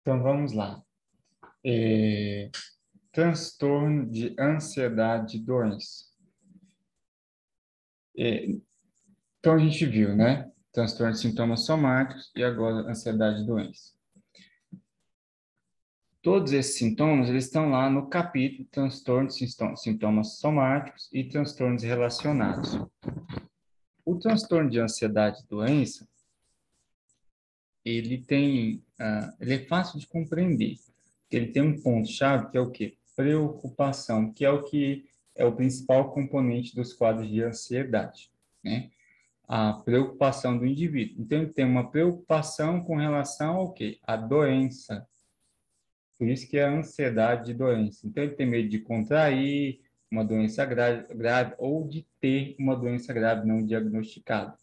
Então, vamos lá. É, transtorno de ansiedade e doença. É, então, a gente viu, né? Transtorno de sintomas somáticos e agora ansiedade e doença. Todos esses sintomas, eles estão lá no capítulo transtorno de sintomas somáticos e transtornos relacionados. O transtorno de ansiedade e doença, ele é fácil de compreender. Ele tem um ponto-chave que é o quê? Preocupação, que é o principal componente dos quadros de ansiedade, né? A preocupação do indivíduo. Então, ele tem uma preocupação com relação ao quê? A doença. Por isso que é a ansiedade de doença. Então, ele tem medo de contrair uma doença grave ou de ter uma doença grave não diagnosticada.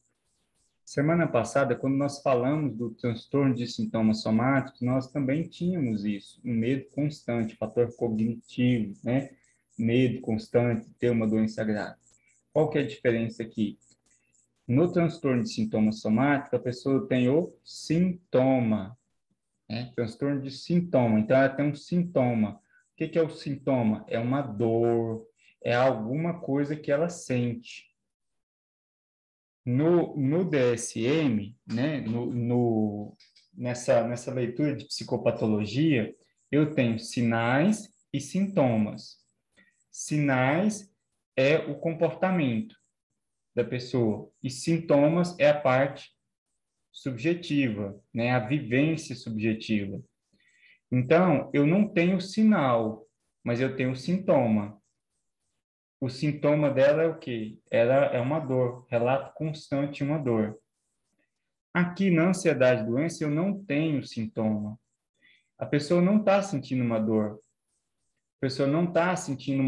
Semana passada, quando nós falamos do transtorno de sintomas somáticos, nós também tínhamos isso, um medo constante, fator cognitivo, né? Medo constante de ter uma doença grave. Qual que é a diferença aqui? No transtorno de sintomas somáticos, a pessoa tem o sintoma, né? Transtorno de sintoma. Então, ela tem um sintoma. O que é o sintoma? É uma dor, é alguma coisa que ela sente. No DSM, né, nessa leitura de psicopatologia, eu tenho sinais e sintomas. Sinais é o comportamento da pessoa e sintomas é a parte subjetiva, né, a vivência subjetiva. Então, eu não tenho sinal, mas eu tenho sintoma. O sintoma dela é o quê? Ela é uma dor, relato constante de uma dor. Aqui na ansiedade e doença eu não tenho sintoma. A pessoa não está sentindo uma dor. A pessoa não está sentindo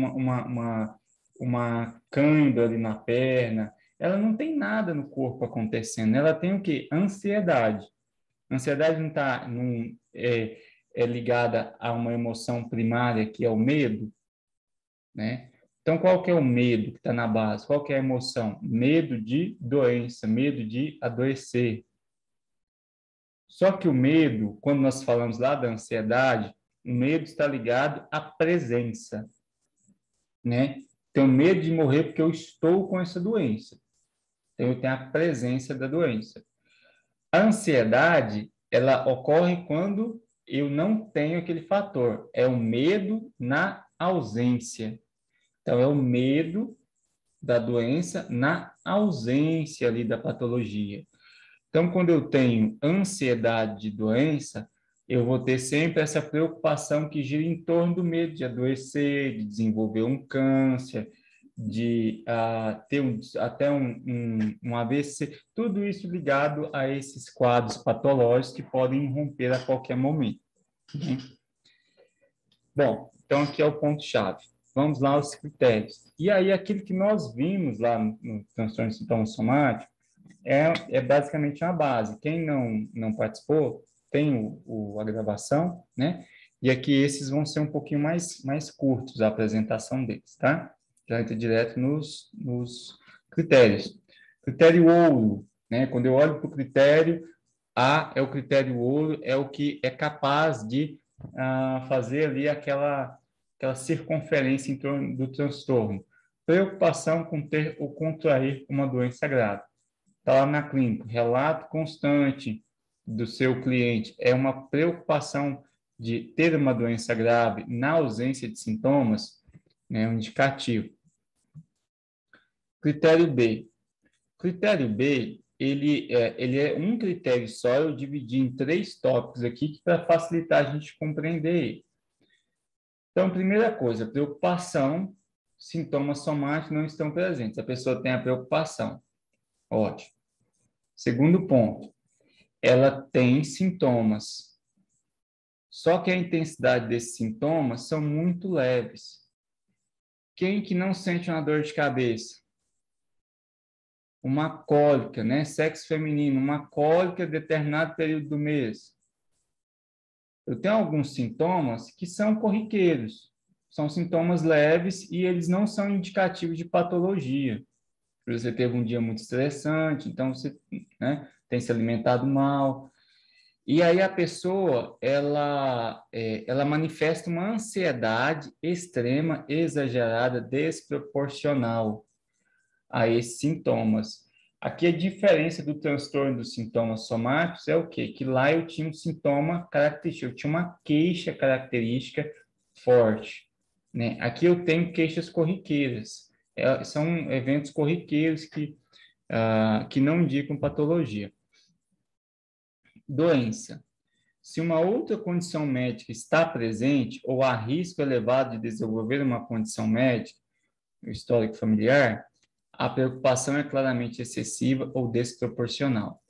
uma cãibra ali na perna. Ela não tem nada no corpo acontecendo. Ela tem o quê? Ansiedade. A ansiedade não é ligada a uma emoção primária, que é o medo, né? Então, qual que é o medo que está na base? Qual que é a emoção? Medo de doença, medo de adoecer. Só que o medo, quando nós falamos lá da ansiedade, o medo está ligado à presença, né? Tenho medo de morrer porque eu estou com essa doença. Então, eu tenho a presença da doença. A ansiedade, ela ocorre quando eu não tenho aquele fator. É o medo na ausência. Então, é o medo da doença na ausência ali da patologia. Então, quando eu tenho ansiedade de doença, eu vou ter sempre essa preocupação que gira em torno do medo de adoecer, de desenvolver um câncer, de ter até um AVC, tudo isso ligado a esses quadros patológicos que podem romper a qualquer momento, né? Bom, então aqui é o ponto-chave. Vamos lá aos critérios. E aí, aquilo que nós vimos lá no transtorno de sintomas somáticos, é basicamente uma base. Quem não participou, tem a gravação, né? E aqui esses vão ser um pouquinho mais curtos, a apresentação deles, tá? Já entra direto nos critérios. Critério ouro, né? Quando eu olho para o critério, A é o critério ouro, é o que é capaz de fazer ali aquela circunferência em torno do transtorno. Preocupação com ter ou contrair uma doença grave. Está lá na clínica, relato constante do seu cliente é uma preocupação de ter uma doença grave na ausência de sintomas, né, um indicativo. Critério B. Critério B, ele é um critério só, eu dividi em 3 tópicos aqui para facilitar a gente compreender ele. Então, primeira coisa, preocupação, sintomas somáticos não estão presentes. A pessoa tem a preocupação. Ótimo. Segundo ponto, ela tem sintomas. Só que a intensidade desses sintomas são muito leves. Quem que não sente uma dor de cabeça? Uma cólica, né? Sexo feminino, uma cólica em determinado período do mês. Eu tenho alguns sintomas que são corriqueiros. São sintomas leves e eles não são indicativos de patologia. Você teve um dia muito estressante, então você, né, tem se alimentado mal. E aí a pessoa, ela manifesta uma ansiedade extrema, exagerada, desproporcional a esses sintomas. Aqui a diferença do transtorno dos sintomas somáticos é o quê? Que lá eu tinha um sintoma característico, eu tinha uma queixa característica forte, né? Aqui eu tenho queixas corriqueiras, são eventos corriqueiros que não indicam patologia. Doença. Se uma outra condição médica está presente ou há risco elevado de desenvolver uma condição médica, o histórico familiar, a preocupação é claramente excessiva ou desproporcional.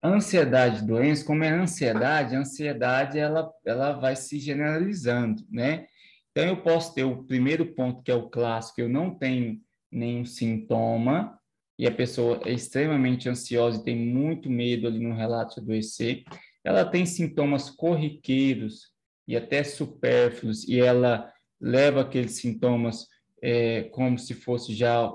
A ansiedade, doença, como é a ansiedade ela vai se generalizando, né? Então, eu posso ter o primeiro ponto, que é o clássico, eu não tenho nenhum sintoma, e a pessoa é extremamente ansiosa e tem muito medo ali no relato de adoecer. Ela tem sintomas corriqueiros e até supérfluos, e ela leva aqueles sintomas como se fosse já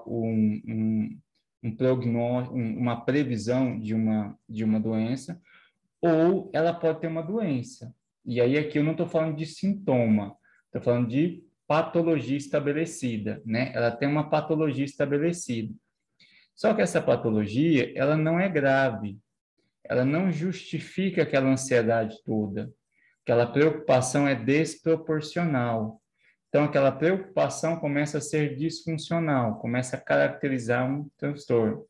uma previsão de uma doença, ou ela pode ter uma doença. E aí aqui eu não estou falando de sintoma, estou falando de patologia estabelecida, né? Ela tem uma patologia estabelecida. Só que essa patologia, ela não é grave, ela não justifica aquela ansiedade toda, aquela preocupação é desproporcional. Então, aquela preocupação começa a ser disfuncional, começa a caracterizar um transtorno.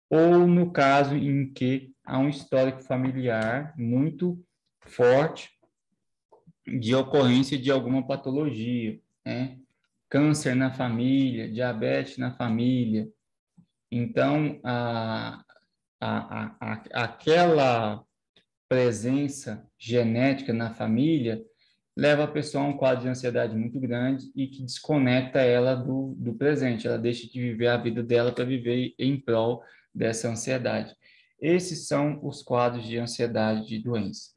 Ou no caso em que há um histórico familiar muito forte de ocorrência de alguma patologia, né? Câncer na família, diabetes na família. Então, aquela presença genética na família leva a pessoa a um quadro de ansiedade muito grande e que desconecta ela do presente. Ela deixa de viver a vida dela para viver em prol dessa ansiedade. Esses são os quadros de ansiedade de doença.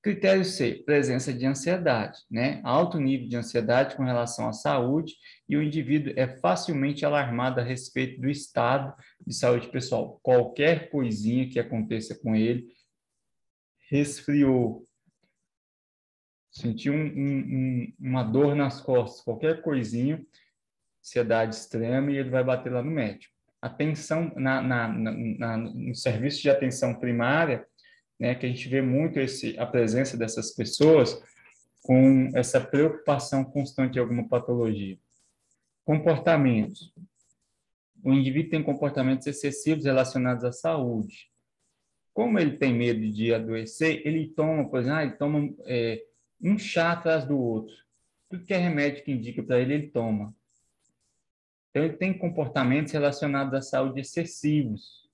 Critério C, presença de ansiedade, né? Alto nível de ansiedade com relação à saúde e o indivíduo é facilmente alarmado a respeito do estado de saúde pessoal. Qualquer coisinha que aconteça com ele, resfriou, sentiu uma dor nas costas, qualquer coisinha, ansiedade extrema, e ele vai bater lá no médico. Atenção no serviço de atenção primária, né, que a gente vê muito a presença dessas pessoas com essa preocupação constante de alguma patologia. Comportamentos. O indivíduo tem comportamentos excessivos relacionados à saúde. Como ele tem medo de adoecer, ele toma, por exemplo, ele toma um chá atrás do outro. Tudo que é remédio que indica para ele, ele toma. Então, ele tem comportamentos relacionados à saúde excessivos,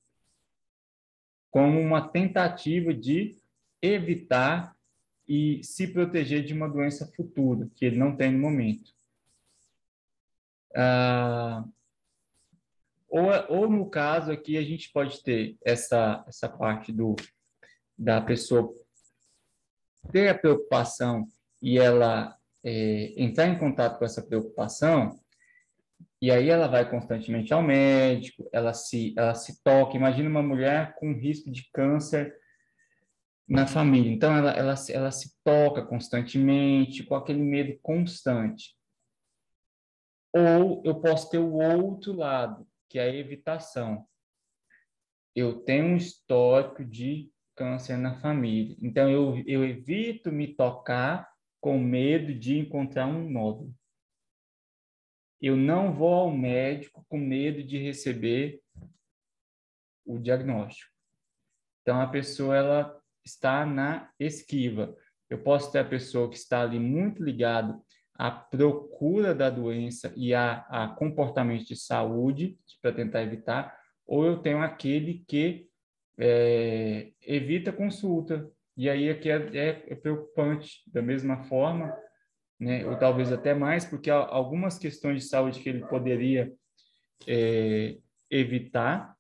como uma tentativa de evitar e se proteger de uma doença futura, que ele não tem no momento. Ou no caso aqui, a gente pode ter essa parte da pessoa ter a preocupação e ela entrar em contato com essa preocupação, e aí ela vai constantemente ao médico, ela se toca. Imagina uma mulher com risco de câncer na família. Então, ela se toca constantemente, com aquele medo constante. Ou eu posso ter o outro lado, que é a evitação. Eu tenho um histórico de câncer na família. Então, eu evito me tocar com medo de encontrar um nódulo. Eu não vou ao médico com medo de receber o diagnóstico. Então, a pessoa ela está na esquiva. Eu posso ter a pessoa que está ali muito ligado à procura da doença e a comportamento de saúde para tentar evitar, ou eu tenho aquele que evita consulta. E aí aqui é preocupante. Da mesma forma, né, ou talvez até mais, porque há algumas questões de saúde que ele poderia evitar,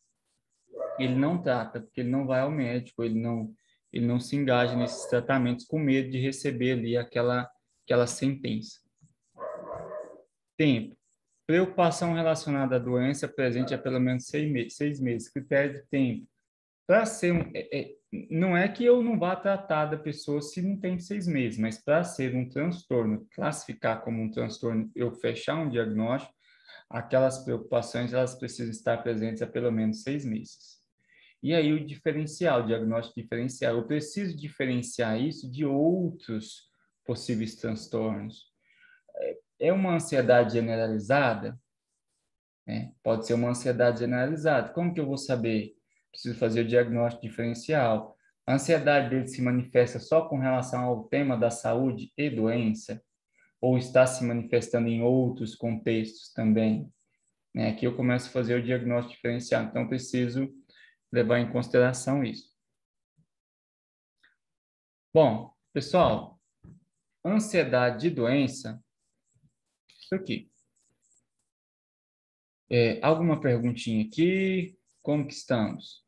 ele não trata, porque ele não vai ao médico, ele não se engaja nesses tratamentos com medo de receber ali aquela sentença. Tempo. Preocupação relacionada à doença presente há pelo menos 6 meses. Critério de tempo. Para ser não é que eu não vá tratar da pessoa se não tem 6 meses, mas para ser um transtorno, classificar como um transtorno, eu fechar um diagnóstico, aquelas preocupações, elas precisam estar presentes há pelo menos 6 meses. E aí o diferencial, o diagnóstico diferencial, eu preciso diferenciar isso de outros possíveis transtornos. É uma ansiedade generalizada? Né? Pode ser uma ansiedade generalizada. Como que eu vou saber? Preciso fazer o diagnóstico diferencial. A ansiedade dele se manifesta só com relação ao tema da saúde e doença? Ou está se manifestando em outros contextos também? Né? Aqui eu começo a fazer o diagnóstico diferencial, então preciso levar em consideração isso. Bom, pessoal, ansiedade de doença, isso aqui. Alguma perguntinha aqui? Como que estamos?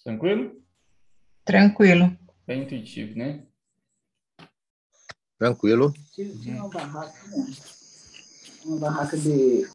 Tranquilo? Tranquilo. Bem intuitivo, né? Tranquilo. Uhum. Uma barraca de